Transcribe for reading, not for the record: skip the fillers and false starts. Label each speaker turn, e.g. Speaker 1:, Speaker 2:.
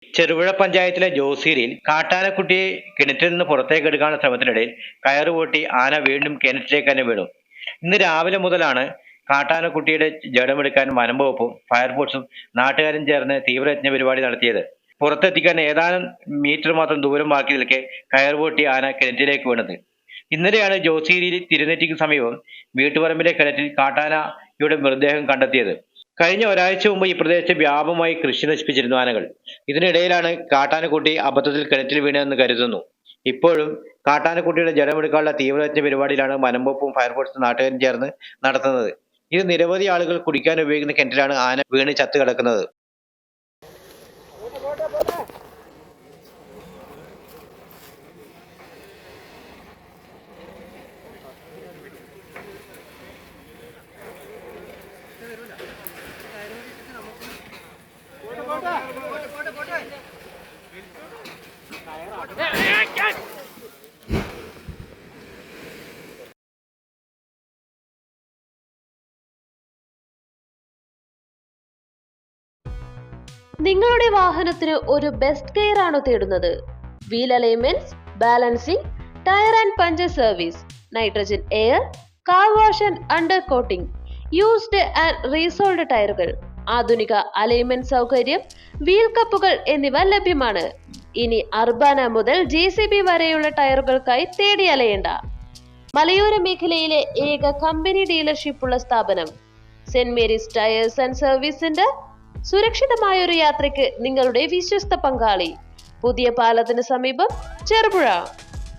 Speaker 1: ചെറുപുഴ പഞ്ചായത്തിലെ ജോസീരിയിൽ കാട്ടാനക്കുട്ടിയെ കിണറ്റിൽ നിന്ന് പുറത്തേക്ക് എടുക്കാനുള്ള ശ്രമത്തിനിടയിൽ കയറുപൊട്ടി ആന വീണ്ടും കിണറ്റിലേക്ക് തന്നെ വീണു. ഇന്ന് രാവിലെ മുതലാണ് കാട്ടാനക്കുട്ടിയുടെ ജഡമെടുക്കാൻ വനംവകുപ്പും ഫയർഫോഴ്സും നാട്ടുകാരും ചേർന്ന് തീവ്രയജ്ഞ പരിപാടി നടത്തിയത്. പുറത്തെത്തിക്കാൻ ഏതാനും മീറ്റർ മാത്രം ദൂരം ബാക്കി നിൽക്കെ കയറുപൊട്ടി ആന കിണറ്റിലേക്ക് വീണത്. ഇന്നലെയാണ് ജോസീരിയിൽ തിരുനെറ്റിക്ക് സമീപം വീട്ടുപറമ്പിലെ കിണറ്റിൽ കാട്ടാനയുടെ മൃതദേഹം കണ്ടെത്തിയത്. കഴിഞ്ഞ ഒരാഴ്ച മുമ്പ് ഈ പ്രദേശത്ത് വ്യാപകമായി കൃഷി നശിപ്പിച്ചിരുന്നു ആനകൾ. ഇതിനിടയിലാണ് കാട്ടാനക്കുട്ടി അബദ്ധത്തിൽ കിണറ്റിൽ വീണതെന്ന് കരുതുന്നു. ഇപ്പോഴും കാട്ടാനക്കുട്ടിയുടെ ജഡമെടുക്കാനുള്ള തീവ്രയജ്ഞ പരിപാടിയിലാണ് വനംവകുപ്പും ഫയർഫോഴ്സും നാട്ടുകാരും ചേർന്ന് നടത്തുന്നത്. ഇത് നിരവധി ആളുകൾ കുടിക്കാൻ ഉപയോഗിക്കുന്ന കിണറ്റിലാണ് ആന വീണ് ചത്തു കിടക്കുന്നത്.
Speaker 2: നിങ്ങളുടെ വാഹനത്തിന് ഒരു ബെസ്റ്റ് കെയർ ആണോ തേടുന്നത്? Wheel alignments, balancing, tyre and puncture service, nitrogen air, car wash and under coating, used and resoled ടയറുകൾ, ആധുനിക അലൈൻമെന്റ് സൗകര്യം, വീൽ കപ്പുകൾ എന്നിവ ലഭ്യമാണ്. ഇനി അർബാന മുതൽ JCB വരെയുള്ള ടയറുകൾക്കായി തേടി അലയേണ്ട. മലയോര മേഖലയിലെ ഏക കമ്പനി ഡീലർഷിപ്പ് ഉള്ള സ്ഥാപനം saint Mary's tyres and service centre. സുരക്ഷിതമായ ഒരു യാത്രയ്ക്ക് നിങ്ങളുടെ വിശ്വസ്ത പങ്കാളി. പുതിയ പാലത്തിന് സമീപം, ചെറുപുഴ.